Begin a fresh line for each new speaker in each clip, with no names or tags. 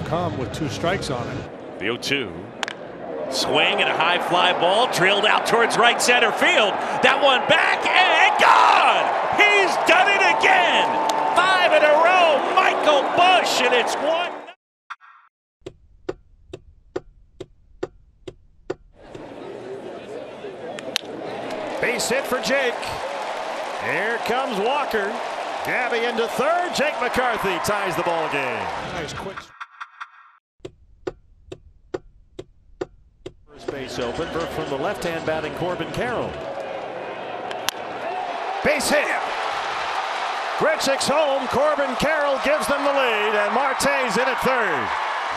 come with 2 strikes on him.
The 0-2. Swing and a high fly ball drilled out towards right center field. That one back and gone! He's done it again! 5 in a row, Michael Busch, and it's 1.
Base hit for Jake. Here comes Walker. Gabby into third. Jake McCarthy ties the ball game.
Nice quick.
First base open from the left-hand batting Corbin Carroll. Base hit. Grichuk's home. Corbin Carroll gives them the lead, and Marte's in at third.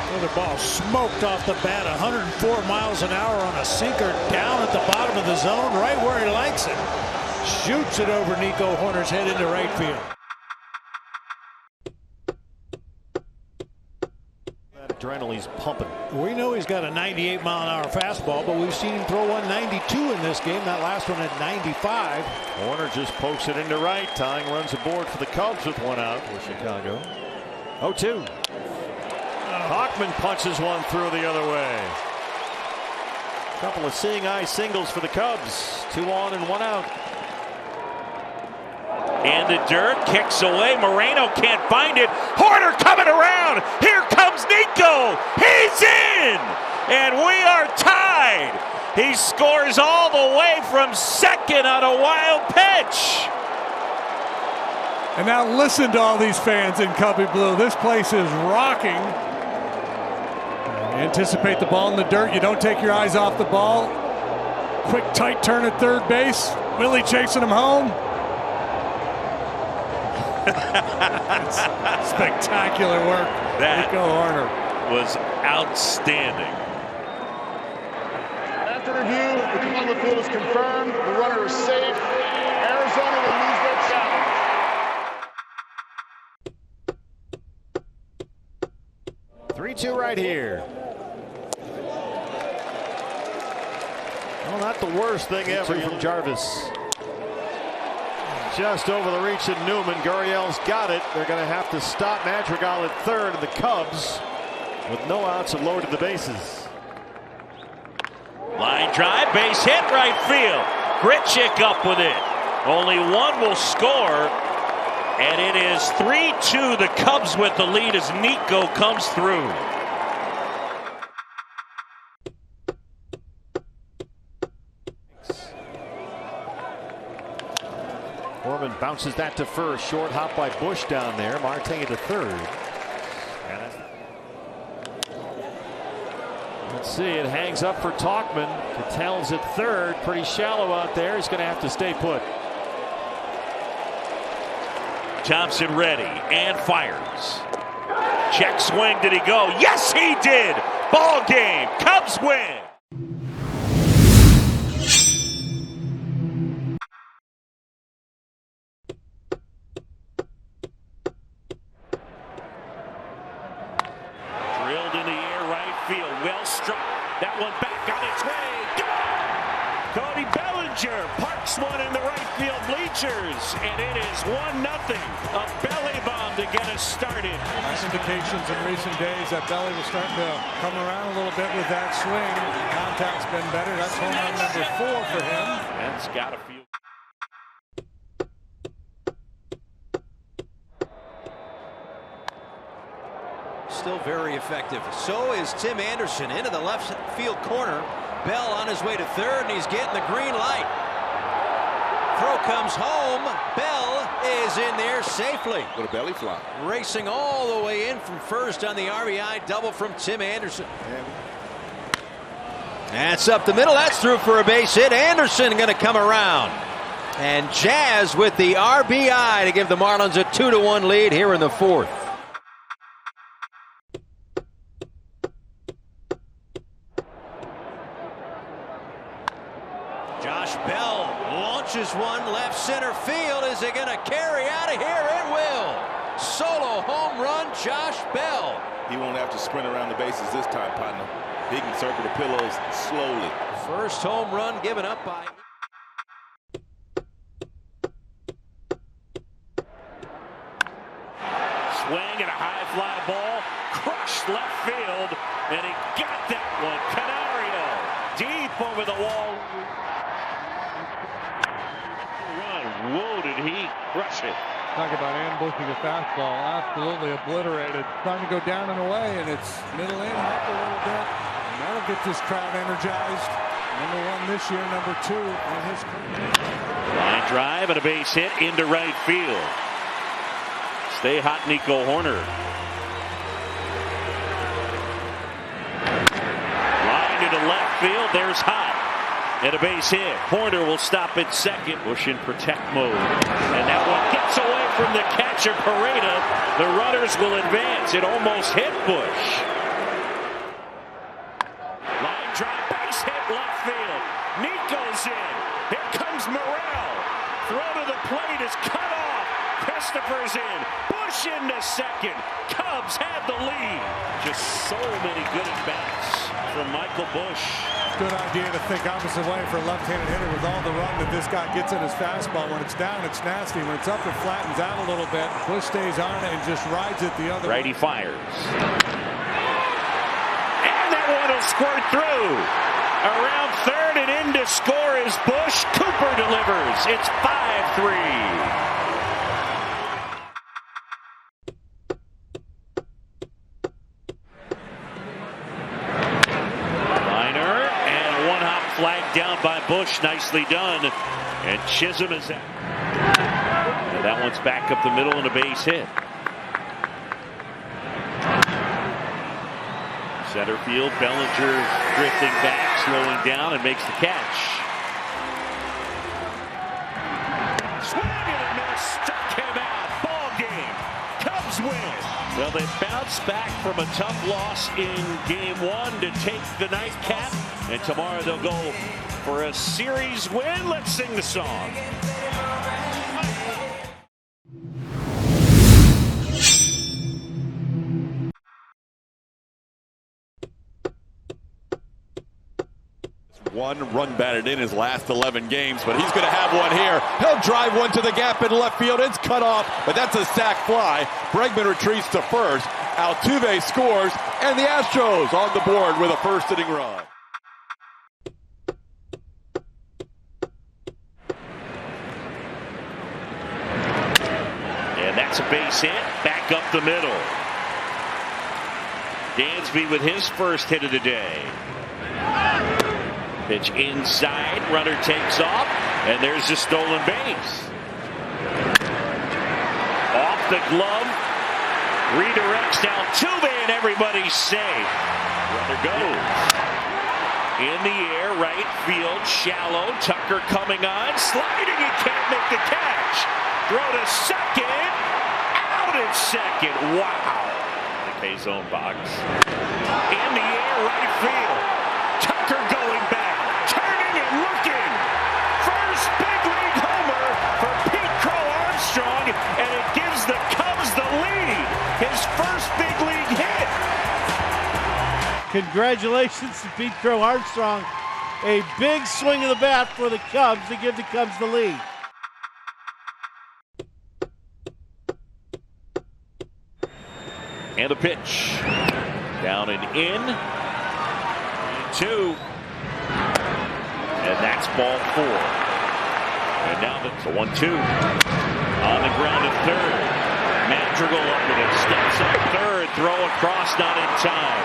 Another ball smoked off the bat, 104 miles an hour on a sinker down at the bottom of the zone, right where he likes it. Shoots it over Nico Hoerner's head into right field.
That adrenaline's pumping.
We know he's got a 98-mile-an-hour fastball, but we've seen him throw 192 in this game. That last one at 95.
Hoerner just pokes it into right. Tying runs aboard for the Cubs with 1 out for Chicago. 0-2. Hockman punches one through the other way. A couple of seeing eye singles for the Cubs. 2 on and 1 out.
In the dirt, kicks away. Moreno can't find it. Hoerner coming around. Here comes Nico. He's in, and we are tied. He scores all the way from second on a wild pitch.
And now listen to all these fans in Cubby Blue. This place is rocking. Anticipate the ball in the dirt. You don't take your eyes off the ball. Quick, tight turn at third base. Willie chasing him home. Spectacular work.
That
Nico Hoerner
was outstanding.
After review, the call on the field is confirmed. The runner is safe. Arizona will lose their challenge.
3-2 right here. Well, not the worst thing ever from Jarvis. Just over the reach of Newman. Gurriel's got it. They're going to have to stop Madrigal at third, and the Cubs, with no outs, have loaded the bases.
Line drive, base hit, right field. Grichuk up with it. Only one will score, and it is 3-2. The Cubs with the lead as Nico comes through.
Corbin bounces that to first. Short hop by Busch down there. Marte to third. Let's see. It hangs up for Tauchman. Catel's at third. Pretty shallow out there. He's going to have to stay put.
Thompson ready and fires. Check swing. Did he go? Yes, he did. Ball game. Cubs win. Drilled in the air, right field. Well struck. That one back on its way. Cody Bellinger parks one in the right field bleachers, and it is 1-0. A belly bomb to get us started.
Nice indications in recent days that Belly was starting to come around a little bit with that swing. Contact's been better. That's home run number 4 for him.
That's got to feel.
Still very effective. So is Tim Anderson into the left field corner. Bell on his way to third, and he's getting the green light. Throw comes home. Bell is in there safely.
With a belly flop.
Racing all the way in from first on the RBI double from Tim Anderson. That's up the middle. That's through for a base hit. Anderson going to come around. And Jazz with the RBI to give the Marlins a 2-1 lead here in the fourth. Josh Bell launches one left center field. Is it going to carry out of here? It will. Solo home run, Josh Bell.
He won't have to sprint around the bases this time, partner. He can circle the pillows slowly.
First home run given up by...
Swing and a high fly ball. Crushed left field, and he got that one. Canario deep over the wall. Run. Whoa, did he crush it?
Talk about ambushing a fastball. Absolutely obliterated. Trying to go down and away, and it's middle in, up a little bit. And that'll get this crowd energized. Number 1 this year, number 2 in his career.
Line drive and a base hit into right field. Stay hot, Nico Hoerner. Line into left field. There's hot. And a base hit. Hoerner will stop at second. Bush in protect mode. And that one gets away from the catcher, Pareda. The runners will advance. It almost hit Bush. Line drive, base hit left field. Nico's in. Here comes Morel. Throw to the plate is cut off. Christopher's in. Bush into second. Cubs have the lead. Just so many good at-bats from Michael Bush.
Good idea to think opposite way for a left-handed hitter with all the run that this guy gets in his fastball. When it's down, it's nasty. When it's up, it flattens out a little bit. Bush stays on it and just rides it the other way.
Righty fires. And that one will squirt through. Around third and in to score is Bush. Cooper delivers. It's 5-3. Flag down by Bush, nicely done. And Chisholm is out. And that one's back up the middle and a base hit. Center field, Bellinger drifting back, slowing down, and makes the catch. Swing and a miss, struck him out. Ball game. Cubs win. Well, they bounced back from a tough loss in Game 1 to take the nightcap. And tomorrow they'll go for a series win. Let's sing the song.
One run batted in his last 11 games, but he's going to have one here. He'll drive one to the gap in left field. It's cut off, but that's a sac fly. Bregman retreats to first. Altuve scores, and the Astros on the board with a first-inning run.
And that's a base hit, back up the middle. Dansby with his first hit of the day. Pitch inside, runner takes off, and there's a stolen base. Off the glove, redirects Altuve, and everybody's safe. Runner goes. In the air, right field, shallow, Tucker coming on, sliding, he can't make the catch. Throw to second, out at second, wow. The K-zone box. In the air, right field, Tucker going back, turning and looking. First big league homer for Pete Crow Armstrong, and it gives the Cubs the lead. His first big league hit.
Congratulations to Pete Crow Armstrong. A big swing of the bat for the Cubs to give the Cubs the lead.
And a pitch. Down and in. 2. And that's ball 4. And now it's a 1-2. On the ground at third. Madrigal up with it. Steps up third. Throw across, not in time.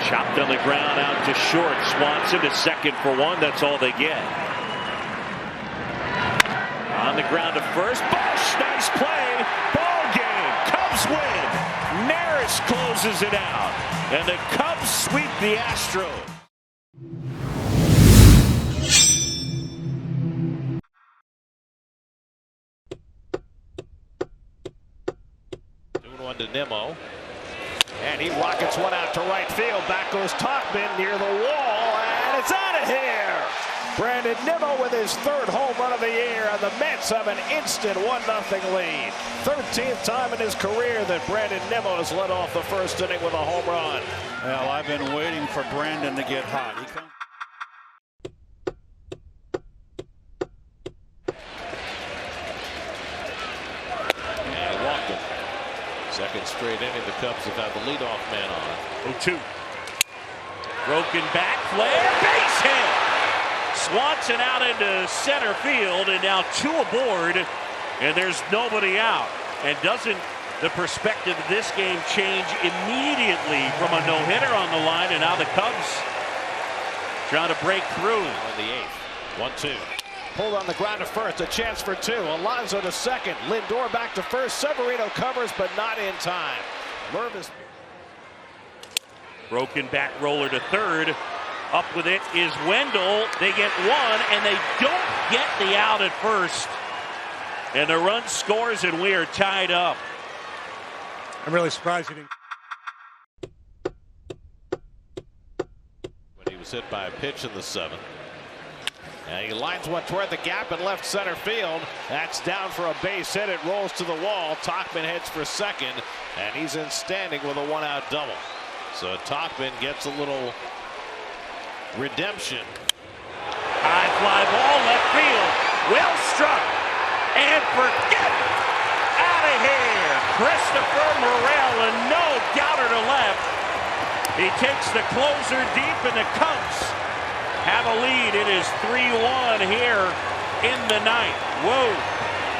Chopped on the ground out to short. Swanson to second for 1. That's all they get. On the ground to first. Bush, nice play. Ball game. Cubs win. Neris closes it out. And the Cubs sweep the Astros. Doing one to Nimmo. And he rockets one out to right field. Back goes Tauchman near the wall. And it's out of here. Brandon Nimmo with his third home run of the year, and the Mets have an instant 1-0 lead. 13th time in his career that Brandon Nimmo has led off the first inning with a home run.
Well, I've been waiting for Brandon to get hot.
And Walker
straight inning, the Cubs have had the leadoff man on.
0-2. Broken back, flare, base hit. Swanson out into center field, and now 2 aboard, and there's nobody out. And doesn't the perspective of this game change immediately from a no-hitter on the line, and now the Cubs trying to break through
In the 8th. 1-2.
Pulled on the ground to first, a chance for 2. Alonso to second, Lindor back to first. Severino covers, but not in time. Mervis.
Broken back roller to third. Up with it is Wendell. They get 1, and they don't get the out at first. And the run scores, and we are tied up.
I'm really surprised he didn't.
When he was hit by a pitch in the 7th.
And he lines one toward the gap in left center field. That's down for a base hit. It rolls to the wall. Tauchman heads for second, and he's in standing with a 1-out double.
So Tauchman gets a little redemption.
High fly ball, left field. Well struck. And forget it. Out of here. Christopher Morel, and no doubter to left. He takes the closer deep, and the Cubs have a lead. It is 3-1 here in the 9th. Whoa.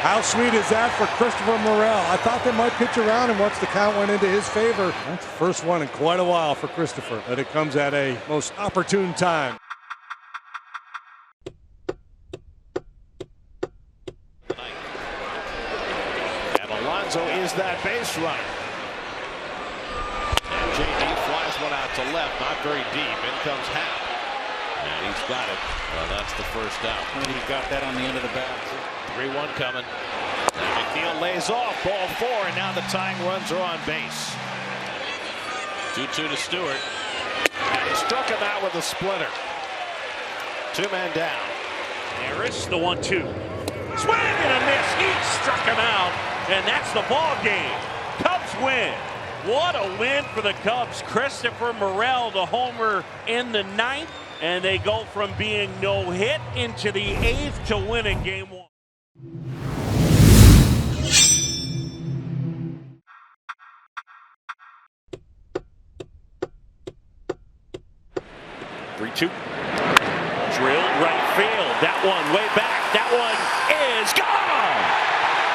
How sweet is that for Christopher Morel? I thought they might pitch around him once the count went into his favor. That's the first one in quite a while for Christopher, but it comes at a most opportune time.
And Alonso is that base runner. And J.D. flies one out to left, not very deep. In comes Happ.
And he's got it. Well, that's the first out.
And he got that on the end of the bat.
3-1 coming.
And McNeil lays off, ball 4, and now the tying runs are on base.
2-2 to Stewart.
And he struck him out with a splitter. 2 men down.
Harris, the 1-2. Swing and a miss. He struck him out, and that's the ball game. Cubs win. What a win for the Cubs. Christopher Morel, the homer in the 9th, and they go from being no hit into the 8th to winning game 1. 3-2. Drilled right field. That one way back. That one is gone.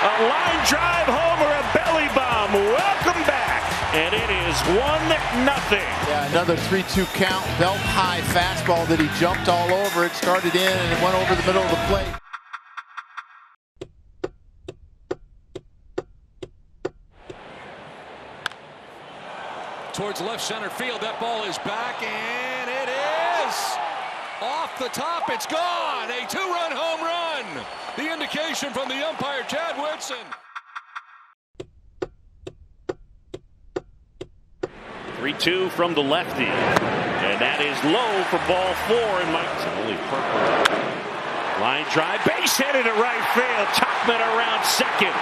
A line drive homer, a belly bomb. Welcome back. And it is 1-0.
Yeah, another 3-2 count. Belt high fastball that he jumped all over. It started in and it went over the middle of the plate.
Towards left center field. That ball is back, and it is off the top. It's gone. A 2-run home run. The indication from the umpire, Chad Whitson.
3-2 from the lefty. And that is low for ball 4. And Mike's only purple. Line drive, base hit into right field. Tauchman around second.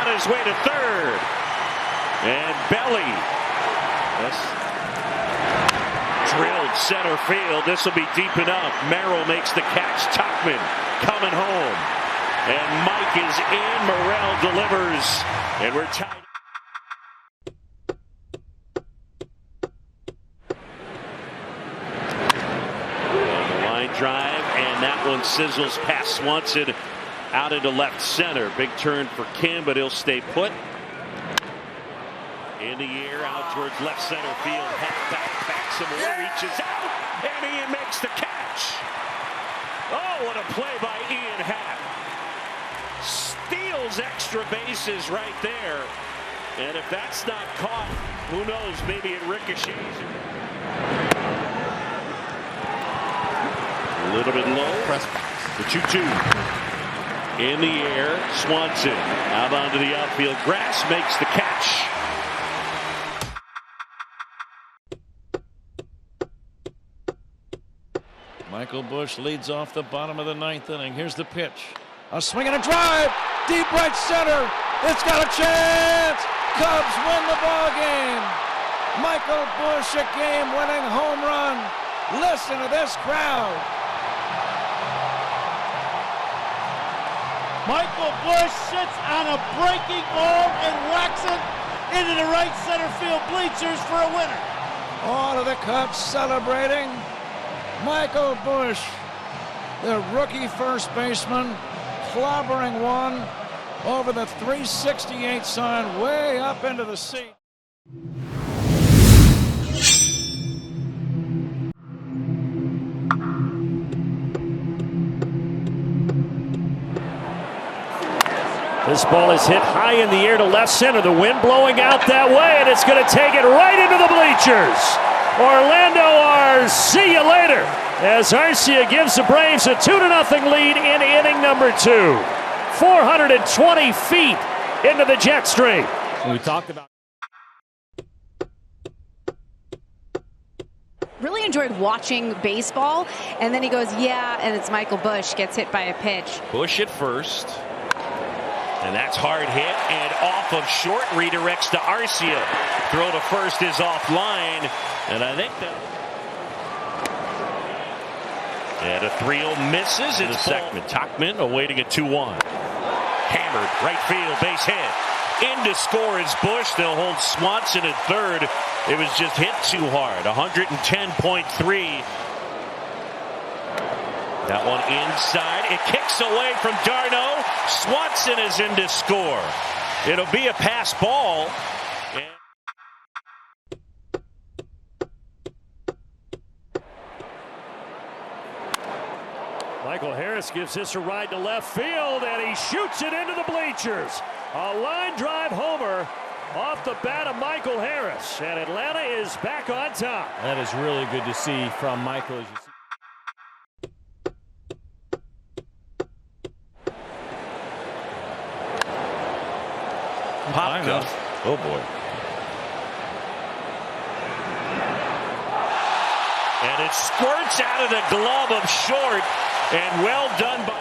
On his way to third. And Belly. Drilled center field. This will be deep enough. Merrill makes the catch. Tauchman coming home. And Mike is in. Morel delivers. And we're tied. Drive, and that one sizzles past Swanson out into left center. Big turn for Kim, but he'll stay put. In the air, out towards left center field. Back some more, reaches out, and Ian makes the catch. Oh, what a play by Ian Happ. Steals extra bases right there. And if that's not caught, who knows, maybe it ricochets. A little bit low. The 2-2. In the air, Swanson out onto the outfield grass, makes the catch.
Michael Busch leads off the bottom of the 9th inning. Here's the pitch. A swing and a drive. Deep right center. It's got a chance. Cubs win the ball game. Michael Busch, a game-winning home run. Listen to this crowd.
Michael Busch sits on a breaking ball and whacks it
into the right center field bleachers for a winner.
All of the Cubs celebrating. Michael Busch, the rookie first baseman, clobbering one over the 368 sign way up into the seat.
This ball is hit high in the air to left center. The wind blowing out that way, and it's going to take it right into the bleachers. Orlando R, see you later. As Arcia gives the Braves a 2-0 lead in inning number 2. 420 feet into the jet stream.
We talked about.
Really enjoyed watching baseball, and then he goes, yeah, and it's Michael Busch gets hit by a pitch.
Busch at first. And that's hard hit and off of short, redirects to Arcia. Throw to first is offline, and I think that. And a 3-0 misses in the second. Tauchman awaiting a 2-1. Hammered, right field, base hit. In to score is Busch. They'll hold Swanson at third. It was just hit too hard. 110.3. That one inside. It kicks away from d'Arnaud. Swanson is in to score. It'll be a pass ball.
Michael Harris gives this a ride to left field, and he shoots it into the bleachers. A line drive homer off the bat of Michael Harris, and Atlanta is back on top.
That is really good to see from Michael. As you see.
Popka. Oh boy. And it squirts out of the glove of Short, and well done by.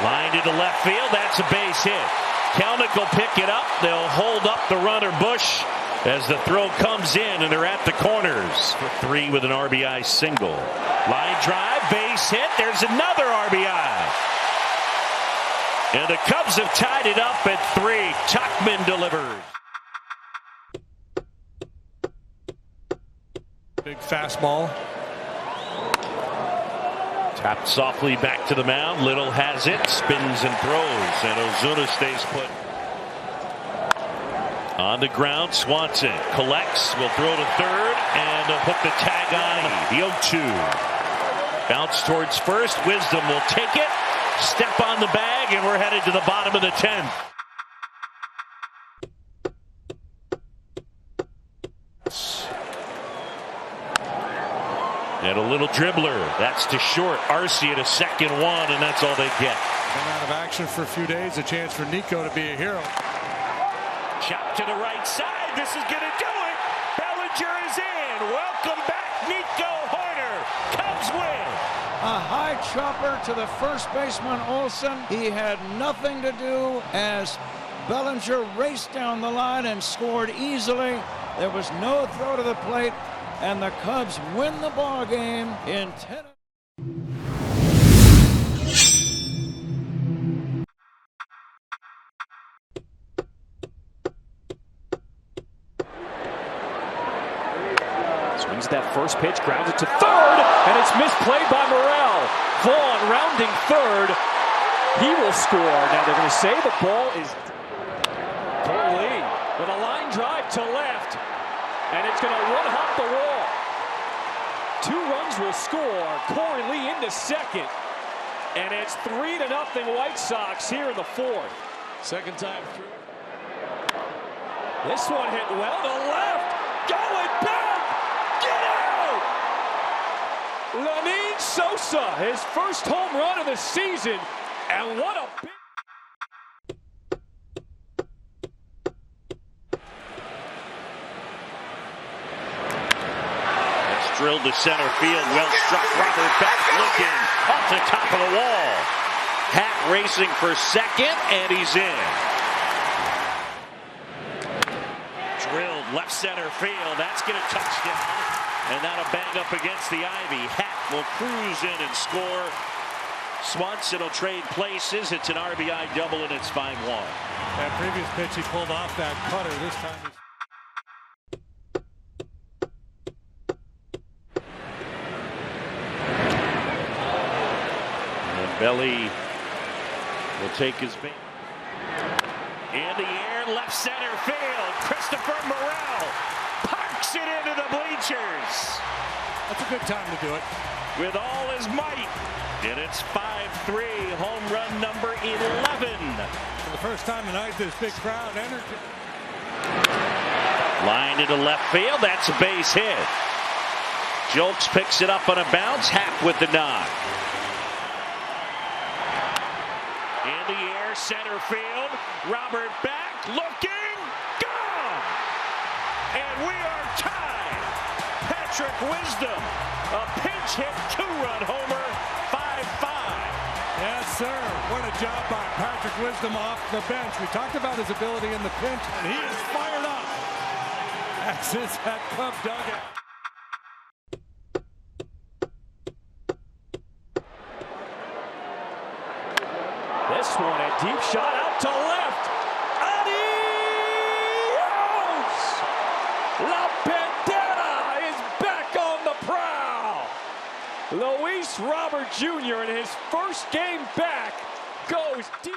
Line into left field. That's a base hit. Kelnick will pick it up. They'll hold up the runner Busch as the throw comes in, and they're at the corners for 3 with an RBI single. Line drive, base hit. There's another RBI. And the Cubs have tied it up at 3. Tauchman delivers.
Big fastball.
Tapped softly back to the mound. Little has it. Spins and throws. And Ozuna stays put. On the ground, Swanson collects. Will throw to third. And they'll put the tag on. The 0-2. Bounce towards first. Wisdom will take it. Step on the bag, and we're headed to the bottom of the 10th. And a little dribbler. That's to Short. Arcia to second one, and that's all they get.
Been out of action for a few days. A chance for Nico to be a hero.
Chop to the right side. This is going to do it. Bellinger is in. Welcome back, Nico Hoerner. Cubs win.
A high chopper to the first baseman, Olsen. He had nothing to do as Bellinger raced down the line and scored easily. There was no throw to the plate, and the Cubs win the ball game in 10.
Swings that first pitch, grounds it to third, and it's misplayed by Morel. Vaughn rounding third. He will score. Now they're going to say the ball is Corey with a line drive to left, and it's going to one-hop the wall. 2 runs will score. Corey Lee into second, and it's 3-0 White Sox here in the 4th. Second time through. This one hit well to left. Going back. Get out! Lenyn Sosa, his first home run of the season, and what a big...
It's drilled to center field. Well struck. Robert Beck looking off the top of the wall. Hack racing for second, and he's in. Drilled left center field. That's going to touch down. And that'll bang up against the ivy. Hack will cruise in and score. Swanson will trade places. It's an RBI double, and it's 5-1.
That previous pitch, he pulled off that cutter. This time
and Belly will take his bait. In the air, left center field. Christopher Morel parks it into the bleachers.
That's a good time to do it.
With all his might. And it's 5-3, home run number 11.
For the first time tonight, this big crowd energy.
Line into left field. That's a base hit. Jolks picks it up on a bounce. Happ with the nod. In the air, center field. Robert back, looking, gone! And we are tied. Patrick Wisdom, a pinch hit, two-run homer, 5-5.
Yes, sir. What a job by Patrick Wisdom off the bench. We talked about his ability in the pinch, and he is fired up. That's his at Cub dugout.
This one, a deep shot out to left. Adios! La Bandera is back on the prowl. Luis Robert Jr. in his first game back goes deep.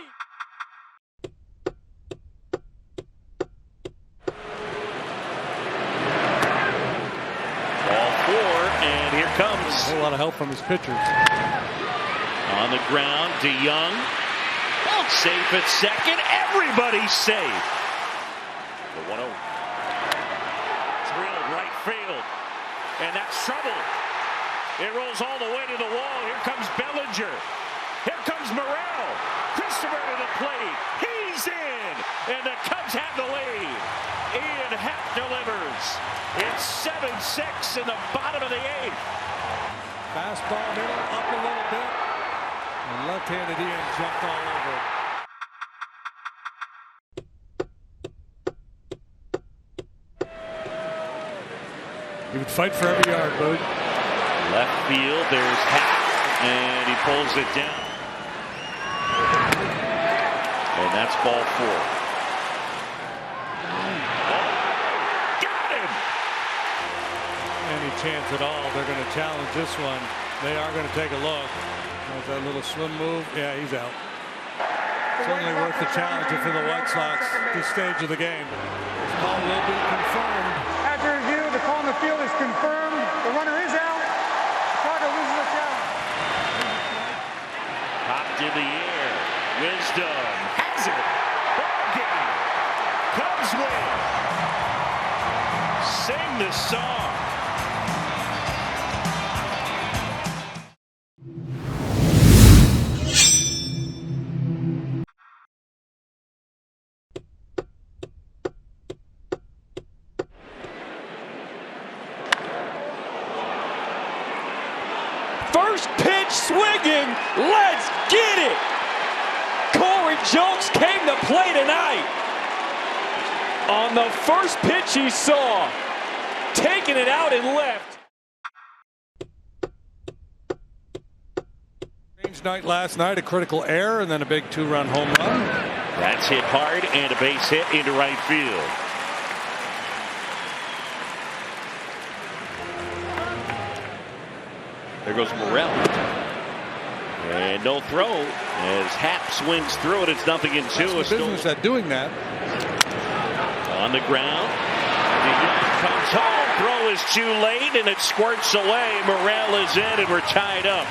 Ball 4, and here comes.
A whole lot of help from his pitchers.
On the ground, DeYoung. Safe at second. Everybody's safe. The 1-0. Drilled right field. And that's trouble. It rolls all the way to the wall. Here comes Bellinger. Here comes Morel. Christopher to the plate. He's in. And the Cubs have the lead. Ian Happ delivers. It's 7-6 in the bottom of the 8th.
Fastball middle, up a little bit. And left-handed Ian jumped all over it. He would fight for every yard, Boog.
Left field, there's Happ, and he pulls it down. And that's ball 4. Got him!
Any chance at all they're going to challenge this one. They are going to take a look. There's that little swim move. Yeah, he's out. Certainly worth the challenge for the White Sox this stage of the game. This call will be confirmed.
After review, the call on the field is confirmed. The runner is out. Chicago loses the challenge.
Popped in the air. Wisdom has it. Ball game. Cubs win. Sing the song.
First pitch swinging. Let's get it. Corey Jolks came to play tonight. On the first pitch he saw, taking it out and left.
Strange night last night, a critical error, and then a big two-run home run.
That's hit hard and a base hit into right field. There goes Morel. And no throw as Happ swings through it. It's 0-2.
That's the business at doing that.
On the ground. DeYoung comes home. Throw is too late and it squirts away. Morel is in and we're tied up.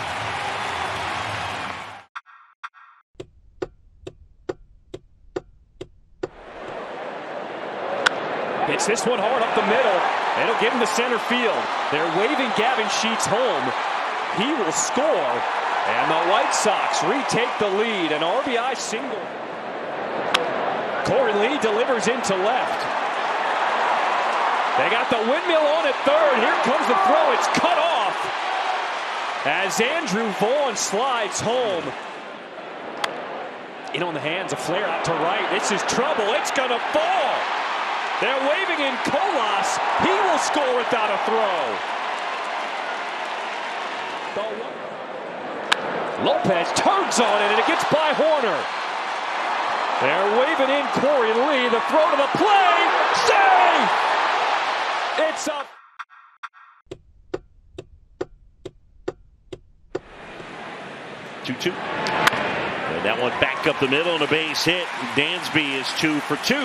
Hits this one hard up the middle. It'll get him to center field. They're waving Gavin Sheets home. He will score. And the White Sox retake the lead. An RBI single. Corey Lee delivers into left. They got the windmill on at third. Here comes the throw. It's cut off. As Andrew Vaughn slides home. In on the hands, a flare out to right. This is trouble. It's going to fall. They're waving in Colas. He will score without a throw. Lopez turns on it, and it gets by Horner. They're waving in Corey Lee. The throw to the play. Safe! It's up.
2-2. And that one back up the middle and a base hit. Dansby is 2 for 2.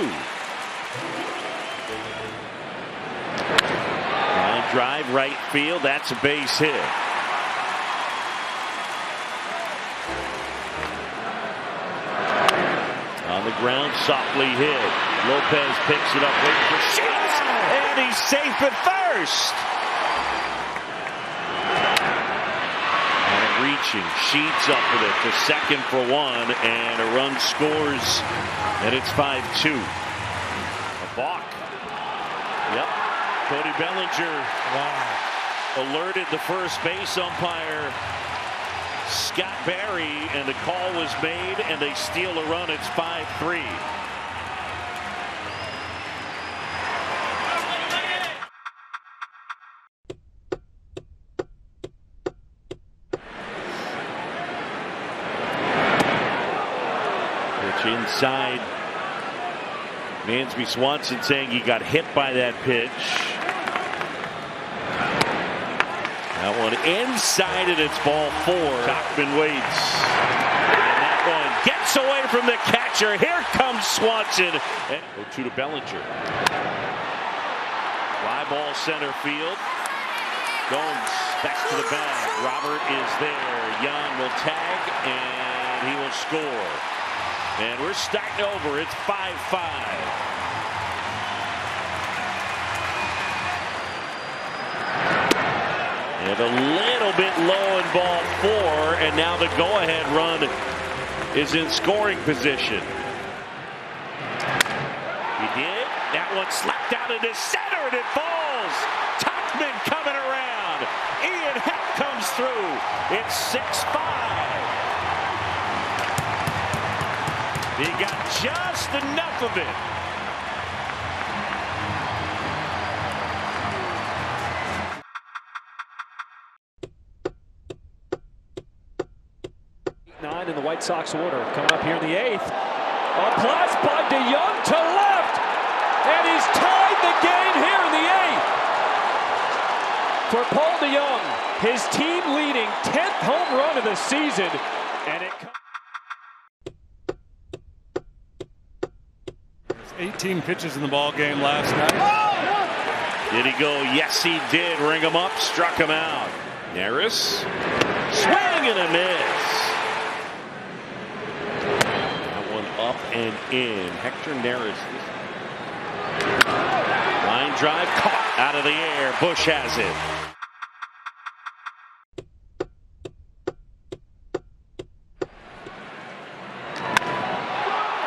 Line drive right field. That's a base hit. On the ground, softly hit. Lopez picks it up, waiting for Sheets, and he's safe at first. And reaching, Sheets up with it to second for 1, and a run scores, and it's 5-2. A balk. Yep. Cody Bellinger alerted the first base umpire, Scott Barry, and the call was made, and they steal a run. It's 5-3. Pitch inside. Dansby Swanson saying he got hit by that pitch. That one inside, and it's ball 4. Tauchman waits. And that one gets away from the catcher. Here comes Swanson. And 0-2 to Bellinger. Fly ball center field. Gomes back to the bag. Robert is there. Young will tag, and he will score. And we're stacked over. It's 5-5. And a little bit low in ball 4, and now the go-ahead run is in scoring position. He did. That one slapped out into center, and it falls. Tauchman coming around. Ian Heck comes through. It's 6-5. He got just enough of it.
In the White Sox order, coming up here in the 8th. A blast by DeYoung to left, and he's tied the game here in the 8th. For Paul DeYoung, his team leading 10th home run of the season, and it comes.
18 pitches in the ball game last night.
Did he go? Yes, he did. Ring him up, struck him out. Neris, swing and a miss. Up and in. Hector Neris. Line drive caught out of the air. Bush has it.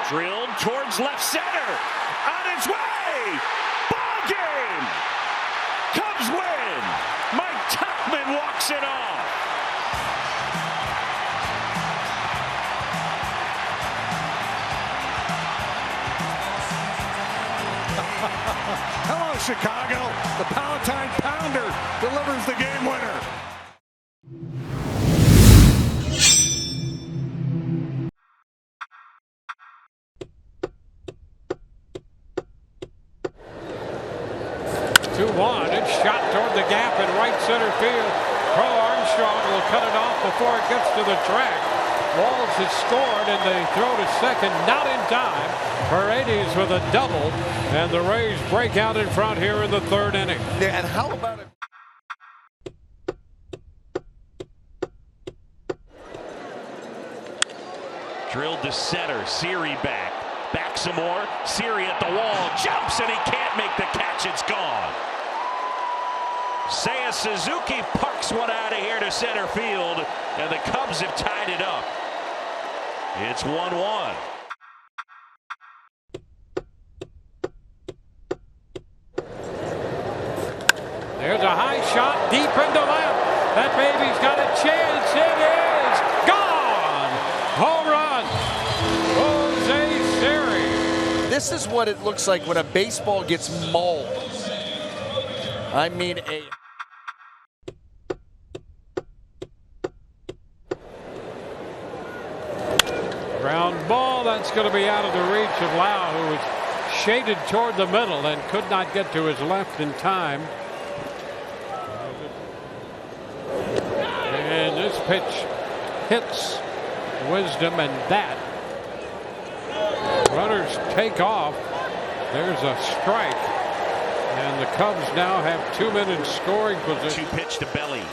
Drilled towards left center. On its way. Ball game. Cubs win. Mike Tauchman walks it off.
Hello, Chicago. The Palatine Pounder delivers the game winner.
It's shot toward the gap in right center field. Crow Armstrong will cut it off before it gets to the track. Walls has scored, and they throw to second, not in time. Paredes with a double, and the Rays break out in front here in the 3rd inning.
Yeah, and how about it?
Drilled to center. Siri back. Back some more. Siri at the wall. Jumps, and he can't make the catch. It's gone. Seiya Suzuki parks one out of here to center field, and the Cubs have tied it up. It's 1-1.
There's a high shot deep into left. That baby's got a chance. It is gone. Home run. Jose Siri.
This is what it looks like when a baseball gets mauled. I mean,
Ground ball, that's going to be out of the reach of Lau, who was shaded toward the middle and could not get to his left in time. And this pitch hits Wisdom, and that. Runners take off. There's a strike. And the Cubs now have 2 men in scoring position.
2-pitch to Belly.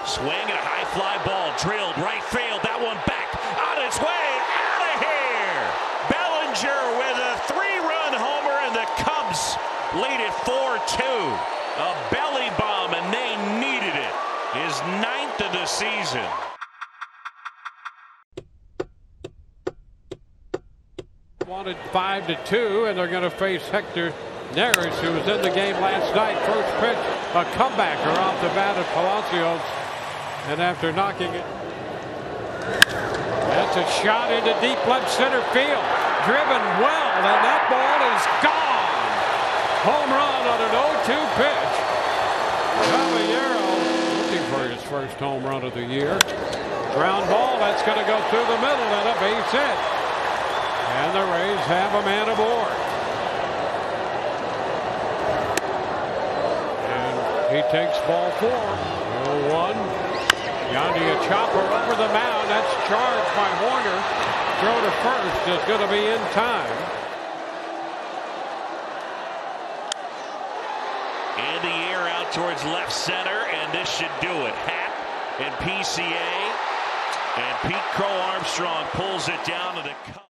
Swing and a high fly ball drilled right field. That one back on its way out of here. Bellinger with a 3-run homer, and the Cubs lead it 4-2. A belly bomb, and they needed it. His 9th of the season.
Wanted 5-2, and they're going to face Hector Neris, who was in the game last night. First pitch, a comebacker off the bat at Palacios, and after knocking it, that's a shot into deep left center field, driven well, and that ball is gone. Home run on an 0-2 pitch. Caballero looking for his first home run of the year. Ground ball, that's going to go through the middle and a base hit. And the Rays have a man aboard. And he takes ball 4. 0-1. Yandy, a chopper over the mound. That's charged by Hoerner. Throw to first is going to be in time.
In the air out towards left center, and this should do it. Happ and PCA. And Pete Crow Armstrong pulls it down to the Cubs.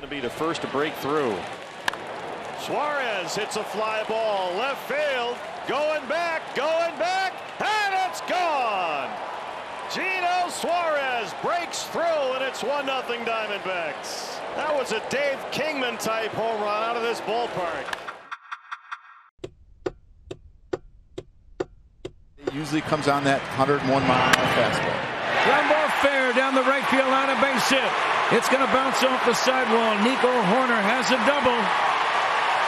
Be the first to break through. Suarez hits a fly ball left field, going back, and it's gone. Gino Suarez breaks through, and it's 1-0 Diamondbacks. That was a Dave Kingman type home run out of this ballpark.
It usually comes on that 101-mile fastball.
Ground ball fair down the right field line, a base hit. It's going to bounce off the sidewall. Nico Hoerner has a double.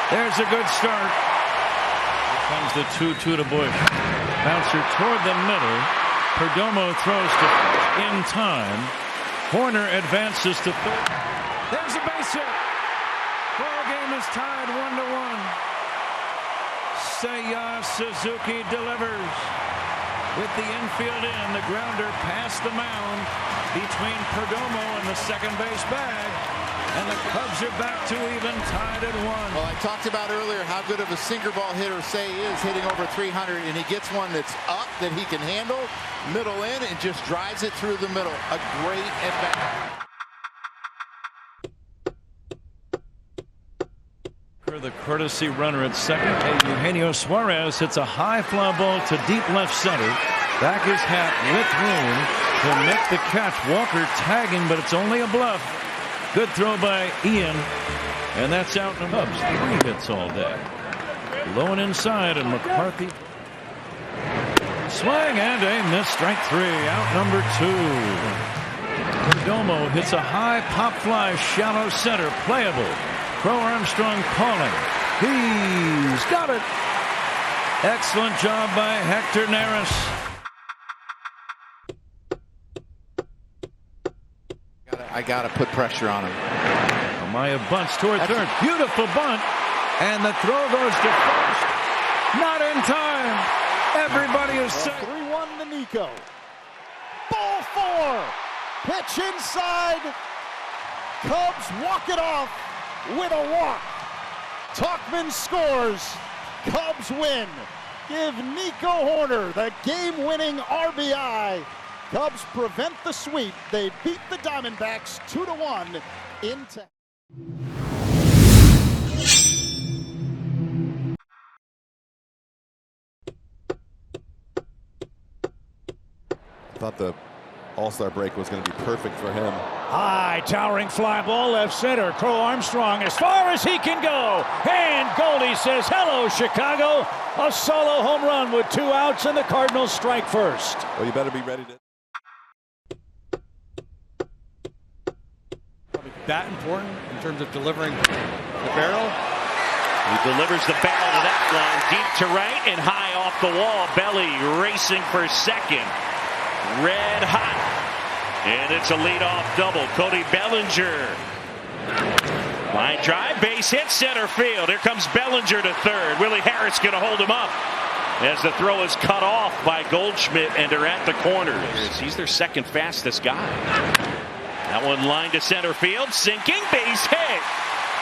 There's a good start. Here comes the 2-2 to Bush. Bouncer toward the middle. Perdomo throws to in time. Hoerner advances to third. There's a base hit. Ball game is tied 1-1. Seiya Suzuki delivers. With the infield in, the grounder past the mound between Perdomo and the second base bag, and the Cubs are back to even, tied at 1.
Well, I talked about earlier how good of a sinker ball hitter Say is, hitting over 300, and he gets one that's up that he can handle, middle in, and just drives it through the middle. A great at-bat.
The courtesy runner at second. Eugenio Suarez hits a high fly ball to deep left center. Back is Happ with room to make the catch. Walker tagging, but it's only a bluff. Good throw by Ian, and that's out. The Cubs 3 hits all day. Low and inside, and McCarthy. Swing and a miss. Strike 3. Out number 2. Perdomo hits a high pop fly, shallow center, playable. Crow Armstrong calling. He's got it. Excellent job by Hector Neris.
I got to put pressure on him.
Amaya bunts toward third. Beautiful bunt. And the throw goes to first. Not in time. Everybody is set.
3-1 to Nico. Ball 4. Pitch inside. Cubs walk it off with a walk. Tauchman scores. Cubs win. Give Nico Hoerner the game-winning RBI. Cubs prevent the sweep. They beat the Diamondbacks 2-1 into.
Thought the All-Star break was going to be perfect for him.
High, towering fly ball left center. Crow Armstrong as far as he can go. And Goldie says, hello, Chicago. A solo home run with 2 outs, and the Cardinals strike first.
Well, you better be ready to.
That important in terms of delivering the barrel.
He delivers the barrel to that line, deep to right and high off the wall. Belly racing for second. Red hot. And it's a leadoff double. Cody Bellinger. Line drive, base hit, center field. Here comes Bellinger to third. Willie Harris going to hold him up as the throw is cut off by Goldschmidt and they're at the corners. He's their second fastest guy. That one lined to center field, sinking, base hit.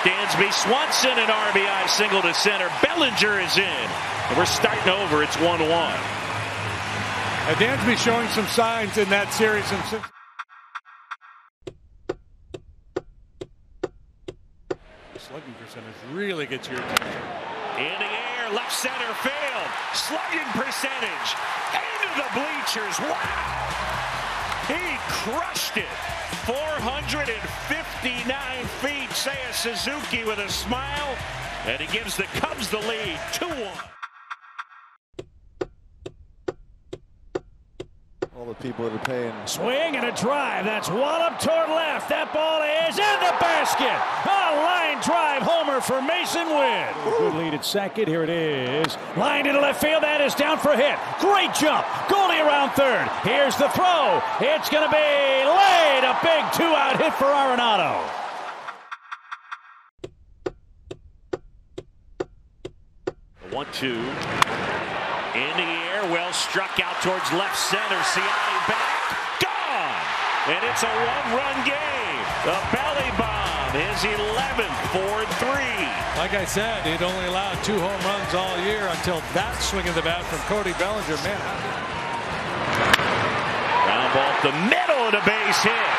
Dansby Swanson, an RBI single to center. Bellinger is in. And we're starting over. It's 1-1.
Dansby showing some signs in that series. Slugging percentage really gets your attention.
In the air, left center field. Slugging percentage. Into the bleachers. Wow. He crushed it. 459 feet. Seiya Suzuki with a smile. And he gives the Cubs the lead. 2-1.
All the people that are paying.
Swing and a drive. That's wallop toward left. That ball is in the basket. A line drive homer for Mason Wynn. Good lead at second. Here it is. Line into left field. That is down for a hit. Great jump. Goldie around third. Here's the throw. It's going to be laid. A big two-out hit for Arenado.
The 1-2. In the air, well struck out towards left center. Siani back, gone! And it's a one-run game. The belly bomb is 11th, 4-3.
Like I said, he'd only allowed 2 home runs all year until that swing of the bat from Cody Bellinger. Man.
Ground ball up the middle of the base hit.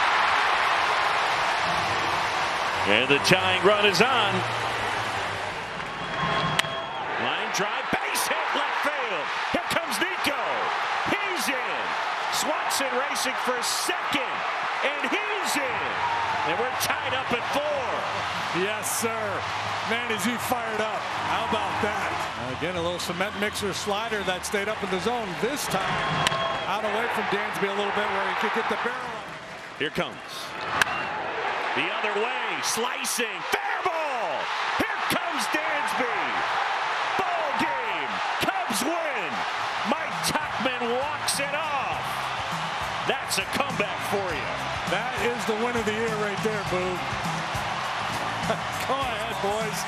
And the tying run is on. Line drive, base hit, left field. Here comes Nico. He's in. Swanson racing for second. And he's in. And we're tied up at 4.
Yes, sir. Man, is he fired up. How about that? Again, a little cement mixer slider that stayed up in the zone. This time, out away from Dansby a little bit where he could get the barrel.
Here comes. The other way, slicing. Fair ball. Here comes Dansby. Ball game. Cubs win. Mike Tauchman walks it off. That's a comeback for you.
That is the win of the year right there, Boo. Go ahead, boys.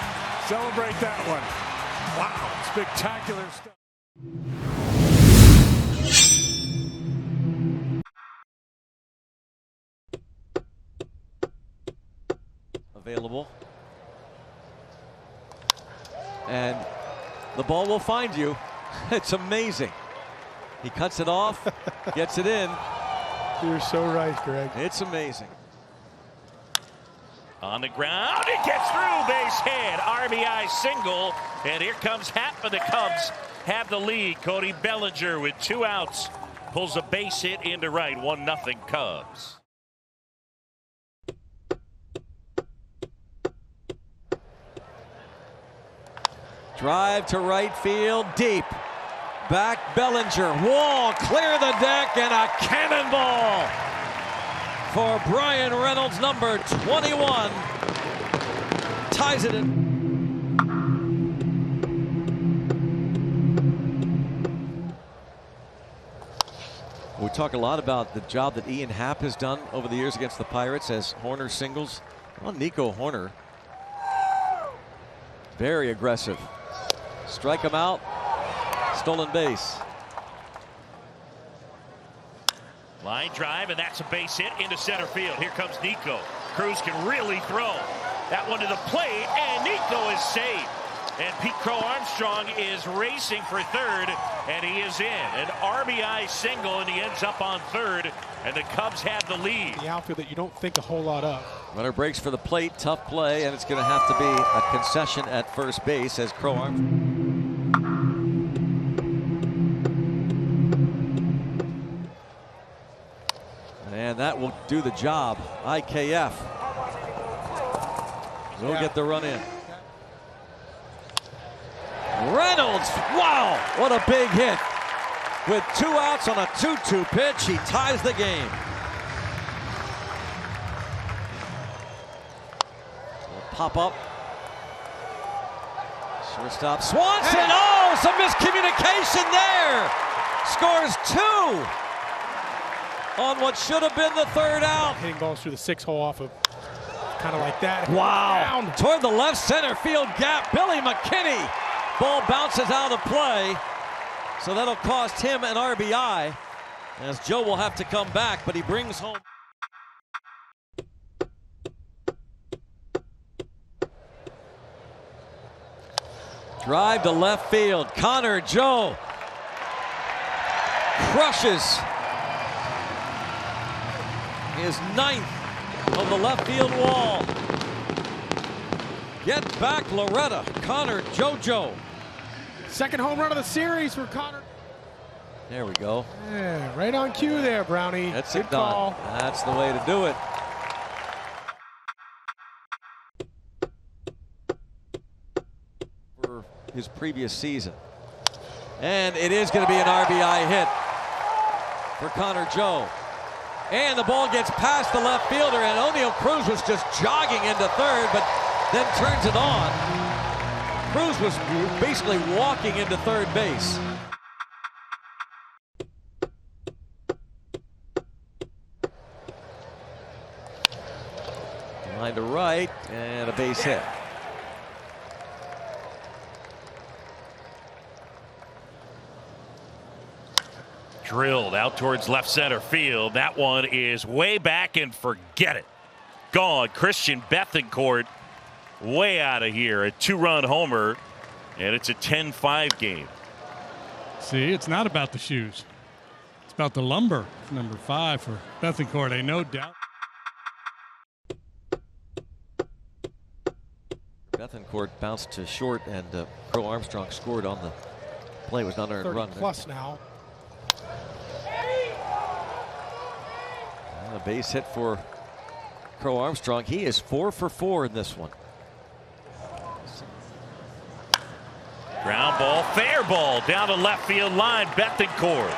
Celebrate that one. Wow, spectacular stuff.
Available. And the ball will find you. It's amazing. He cuts it off, gets it in.
You're so right, Greg.
It's amazing.
On the ground, it gets through, base hit, RBI single, and here comes Happ. The Cubs have the lead. Cody Bellinger with 2 outs pulls a base hit into right, 1-0 Cubs.
Drive to right field, deep. Back Bellinger, wall, clear the deck, and a cannonball for Bryan Reynolds, number 21. Ties it in. We talk a lot about the job that Ian Happ has done over the years against the Pirates as Hoerner singles. Well, Nico Hoerner, very aggressive. Strike him out. Stolen base.
Line drive, and that's a base hit into center field. Here comes Nico. Cruz can really throw. That one to the plate, and Nico is safe. And Pete Crow Armstrong is racing for third, and he is in. An RBI single, and he ends up on third, and the Cubs have the lead.
The outfield that you don't think a whole lot of.
Runner breaks for the plate, tough play, and it's going to have to be a concession at first base as Crow Armstrong. And that will do the job. IKF will get the run in. Reynolds, wow, what a big hit. With 2 outs on a 2-2 pitch, he ties the game. Will pop up. Shortstop Swanson. Oh, some miscommunication there. Scores 2 on what should have been the third out.
Hitting balls through the 6-hole off of kind of like that.
Wow. Toward the left center field gap. Billy McKinney. Ball bounces out of play. So that'll cost him an RBI. As Joe will have to come back, but he brings home. Drive to left field. Connor Joe crushes his 9th of the left field wall. Get back, Loretta. Connor JoJo.
Second home run of the series for Connor.
There we go.
Yeah, right on cue there, Brownie.
That's
Good
it done.
call.
That's the way to do it. For his previous season. And it is going to be an RBI hit for Connor Joe. And the ball gets past the left fielder, and O'Neill Cruz was just jogging into third, but then turns it on. Cruz was basically walking into third base. Line to right, and a base hit.
Drilled out towards left center field. That one is way back and forget it. Gone. Christian Bethancourt way out of here. A 2-run homer, and it's a 10-5 game.
See, it's not about the shoes. It's about the lumber. Number 5 for Bethancourt, ain't no doubt.
Bethancourt bounced to short, and Crow Armstrong scored on the play. It was an unearned run.
Plus now.
And a base hit for Crow Armstrong. He is 4 for 4 in this one.
Ground ball, fair ball down the left field line. Bethancourt.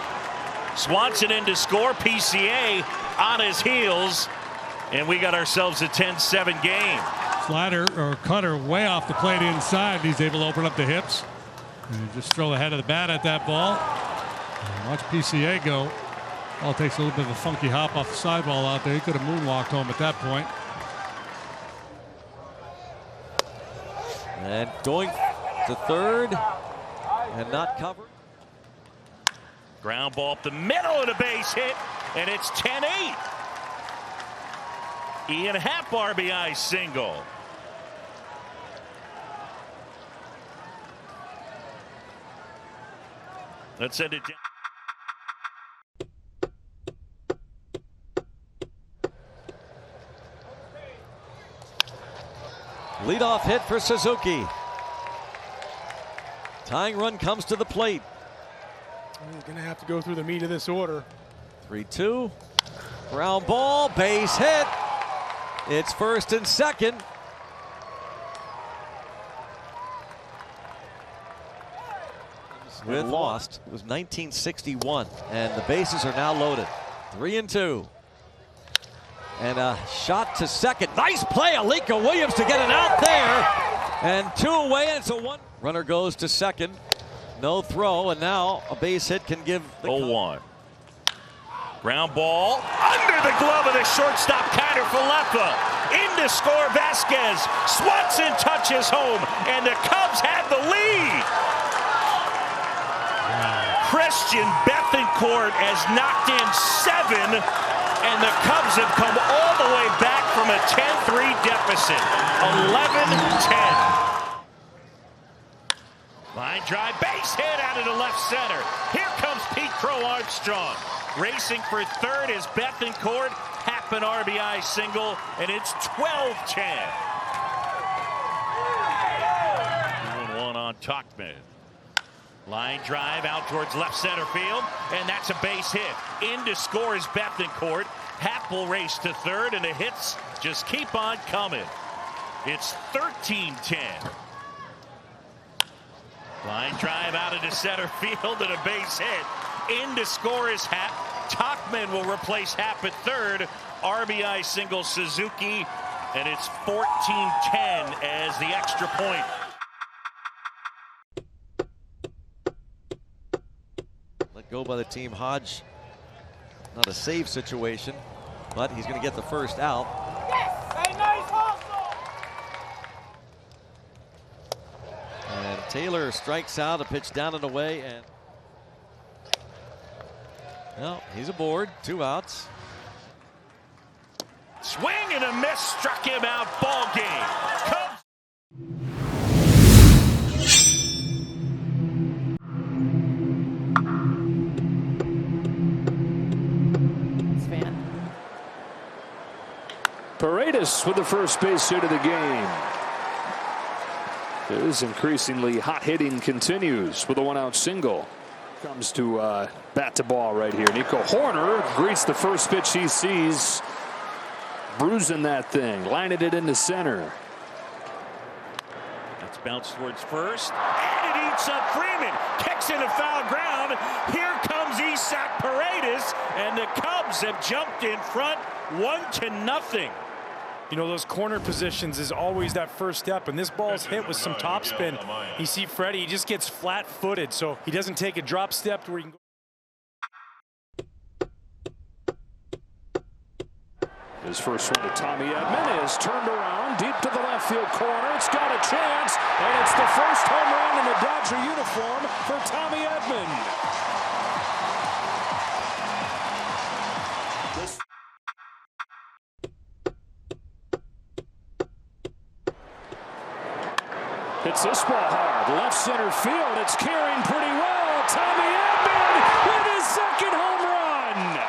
Swanson in to score. PCA on his heels, and we got ourselves a 10-7 game.
Slider or cutter way off the plate inside. He's able to open up the hips and just throw the head of the bat at that ball. And watch PCA go. Ball takes a little bit of a funky hop off the sidewall out there. He could have moonwalked home at that point.
And going to third and not covered.
Ground ball up the middle of the base hit, and it's 10-8. Ian Happ RBI single. Let's send it down.
Leadoff hit for Suzuki. Tying run comes to the plate.
He's going to have to go through the meat of this order.
3-2. Ground ball, base hit. It's first and second. With lost. It was 1961, and the bases are now loaded. 3-2. And a shot to second. Nice play, Alika Williams to get it out there. And 2 away, and it's a 1. Runner goes to second. No throw, and now a base hit can give the
0-1. Ground ball under the glove of the shortstop, Kiner Falefa. In to score Vasquez. Swanson touches home, and the Cubs have the lead. Christian Bethancourt has knocked in 7, and the Cubs have come all the way back from a 10-3 deficit. 11-10. Line drive, base hit out of the left center. Here comes Pete Crow Armstrong. Racing for third is Bethancourt. Happen RBI single, and it's 12-10. 2-1 on Tauchman. Line drive out towards left center field, and that's a base hit. In to score is Bethancourt. Happ will race to third, and the hits just keep on coming. It's 13-10. Line drive out into center field and a base hit. In to score is Happ. Tauchman will replace Happ at third. RBI single Suzuki, and it's 14-10 as the extra point.
go by the team. Hodge, not a save situation, but he's going to get the first out. And Taylor strikes out, a pitch down and away, and well, he's aboard, 2 outs.
Swing and a miss, struck him out, ball game. Cubs.
Paredes with the first base hit of the game. His increasingly hot hitting continues with a 1-out single. Comes to bat to ball right here. Nico Hoerner greets the first pitch he sees. Bruising that thing, lining it into center.
That's bounced towards first, and it eats up Freeman. Kicks into foul ground. Here comes Isaac Paredes, and the Cubs have jumped in front 1-0.
You know, those corner positions is always that first step, and this ball's hit with some topspin. You see Freddie, he just gets flat-footed, so he doesn't take a drop step to where he can go.
His first one to Tommy Edman is turned around deep to the left field corner. It's got a chance, and it's the first home run in the Dodger uniform for Tommy Edman. Hits this ball hard, left center field. It's carrying pretty well. Tommy Edman with his second home run.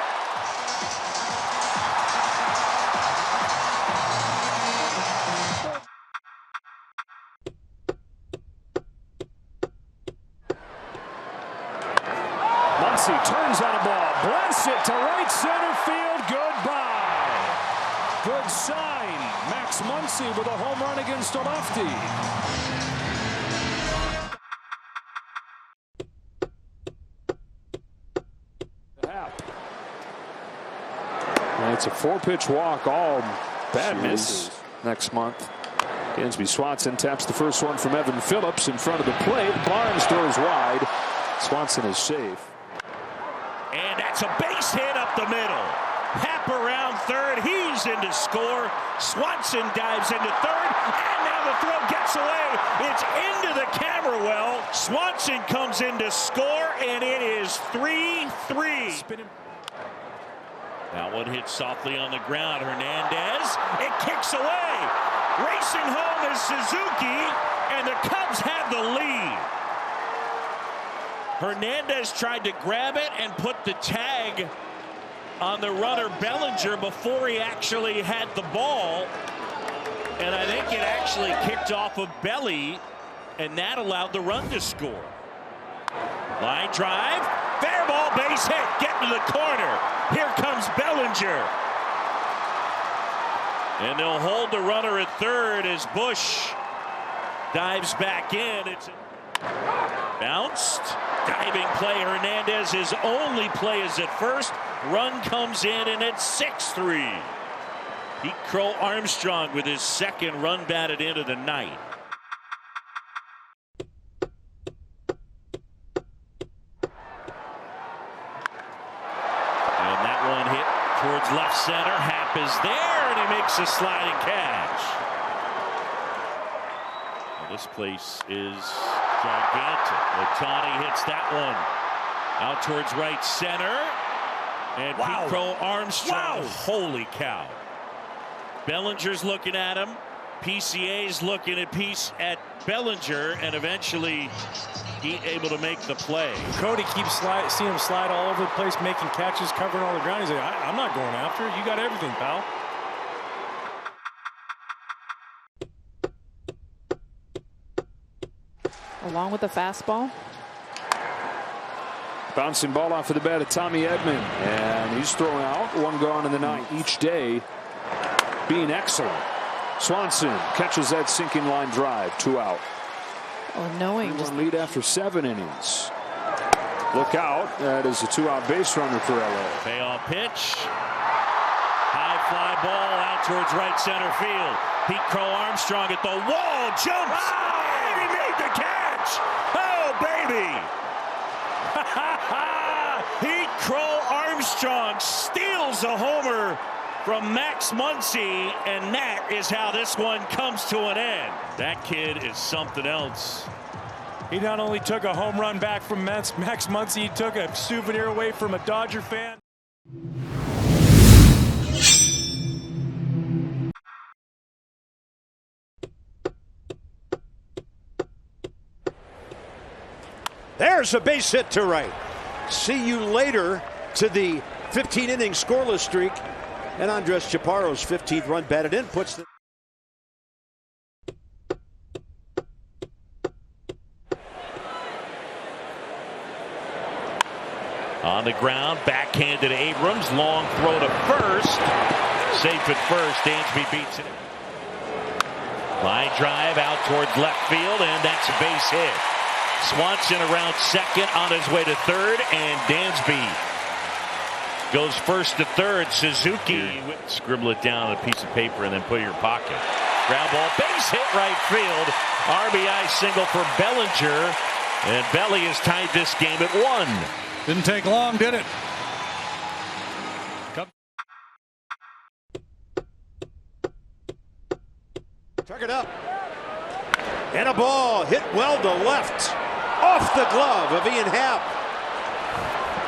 Muncy turns on a ball, blunts it to right center field. Goodbye. Good sign. Max Muncy with a home run against a lefty. It's a 4-pitch walk, all bad misses next month. Dansby Swanson taps the first one from Evan Phillips in front of the plate. Barnes throws wide. Swanson is safe.
And that's a base hit up the middle. Happ around third. He's in to score. Swanson dives into third. And now the throw gets away. It's into the camera well. Swanson comes in to score, and it is 3-3. That one hits softly on the ground. Hernandez, it kicks away. Racing home is Suzuki, and the Cubs have the lead. Hernandez tried to grab it and put the tag on the runner Bellinger before he actually had the ball. And I think it actually kicked off of Belly, and that allowed the run to score. Line drive, fair ball, base hit, get to the corner. Here comes Bellinger. And they'll hold the runner at third as Bush dives back in. It's bounced. Diving play. Hernandez, his only play is at first. Run comes in, and it's 6-3. Pete Crow Armstrong with his second run batted into the night. Towards left center. Happ is there, and he makes a sliding catch. Well, this place is gigantic. Ohtani hits that one out towards right center. And Pete Crow Armstrong. Wow. Holy cow. Bellinger's looking at him. PCA's looking at Bellinger, and eventually he able to make the play.
Cody keeps seeing him slide all over the place, making catches, covering all the ground. He's like, I'm not going after it. You got everything, pal.
Along with the fastball.
Bouncing ball off of the bat of Tommy Edman, and he's throwing out. One gone in the ninth. Each day being excellent. Swanson catches that sinking line drive. 2 out.
Oh, knowing
just lead after 7 innings. Look out. That is a 2-out base runner for LA.
Payoff pitch. High fly ball out towards right center field. Pete Crow Armstrong at the wall. Jumps. And he made the catch. Oh, baby. Pete Crow Armstrong steals a homer from Max Muncy, and that is how this one comes to an end. That kid is something else.
He not only took a home run back from Max Muncy, he took a souvenir away from a Dodger fan.
There's a base hit to right. See you later to the 15-inning scoreless streak. And Andres Chaparro's 15th run batted in puts the...
On the ground, backhand to Abrams, long throw to first. Safe at first, Dansby beats it. Line drive out towards left field, and that's a base hit. Swanson around second, on his way to third, and Dansby goes first to third. Suzuki, scribble it down on a piece of paper and then put it in your pocket. Ground ball, base hit right field. RBI single for Bellinger, and Belly has tied this game at 1.
Didn't take long, did it?
Tuck it up. And a ball hit well to left. Off the glove of Ian Happ.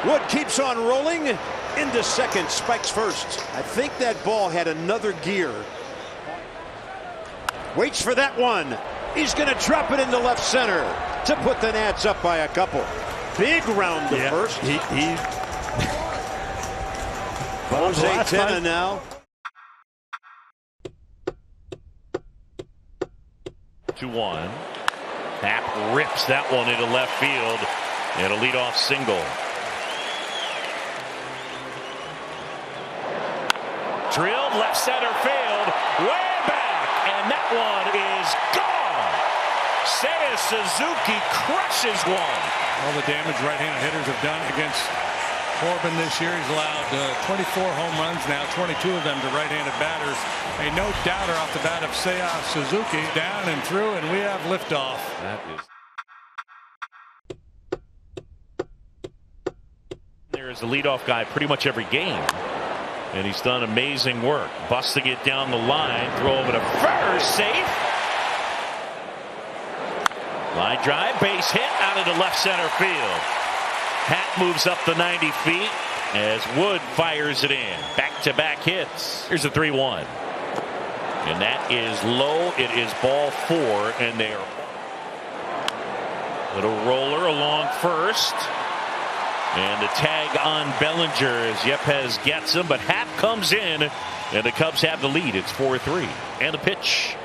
Wood keeps on rolling into second, spikes first. I think that ball had another gear. Waits for that one. He's going to drop it into left center to put the Nats up by a couple. Big round to first. Jose Tena now.
2-1. Happ rips that one into left field, and a leadoff single. Drilled left center field, way back, and that one is gone. Seiya Suzuki crushes one.
All the damage right-handed hitters have done against Corbin this year. He's allowed 24 home runs now, 22 of them to right-handed batters. A no-doubter off the bat of Seiya Suzuki. Down and through, and we have liftoff.
That is. There is a leadoff guy pretty much every game, and he's done amazing work. Busting it down the line, throw him to first, safe. Line drive, base hit out into left center field. Happ moves up the 90 feet as Wood fires it in. Back-to-back hits. Here's a 3-1. And that is low. It is ball 4, and they're little roller along first. And the tag on Bellinger as Yepez gets him, but Happ comes in, and the Cubs have the lead. It's 4-3. And the pitch.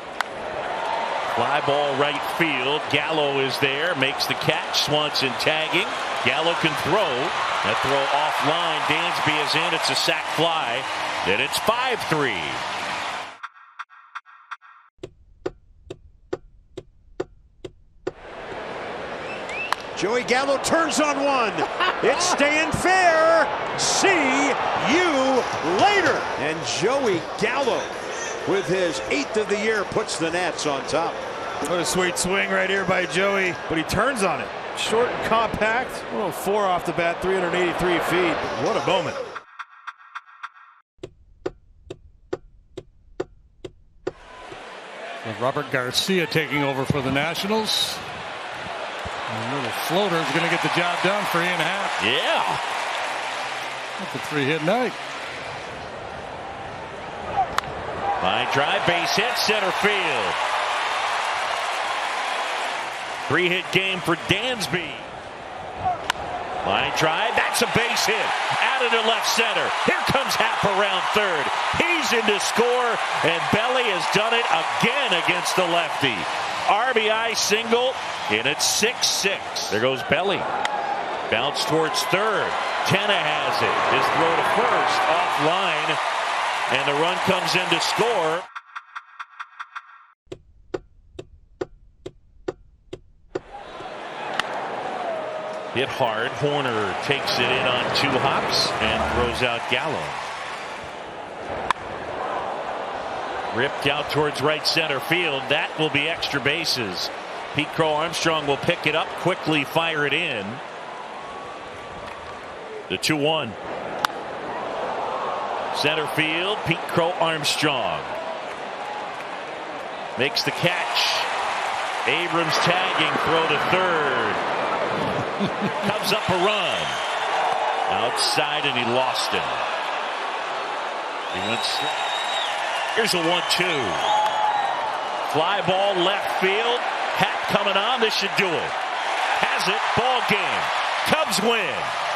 Fly ball right field. Gallo is there, makes the catch. Swanson tagging. Gallo can throw. That throw offline. Dansby is in. It's a sac fly. Then it's 5-3.
Joey Gallo turns on one. It's staying fair. See you later. And Joey Gallo, with his 8th of the year, puts the Nats on top.
What a sweet swing right here by Joey, but he turns on it. Short and compact. 4 off the bat, 383 feet. What a moment.
With Robert Garcia taking over for the Nationals. And a little floater is going to get the job done for Ian Happ.
Yeah.
That's a 3-hit night.
Line drive, base hit, center field. 3-hit game for Dansby. Line drive, that's a base hit. Out into left center. Here comes Happ around third. He's in to score, and Belly has done it again against the lefty. RBI single, and it's 6-6. There goes Belly. Bounce towards third. Tena has it. His throw to first, offline, and the run comes in to score. Hit hard. Horner takes it in on 2 hops and throws out Gallo. Ripped out towards right center field. That will be extra bases. Pete Crow Armstrong will pick it up quickly, fire it in. The 2-1. Center field, Pete Crow Armstrong makes the catch. Abrams tagging, throw to third. Cubs up a run. Outside, and he lost him. He went slow. Here's a 1-2. Fly ball left field. Happ coming on. This should do it. Has it. Ball game. Cubs win.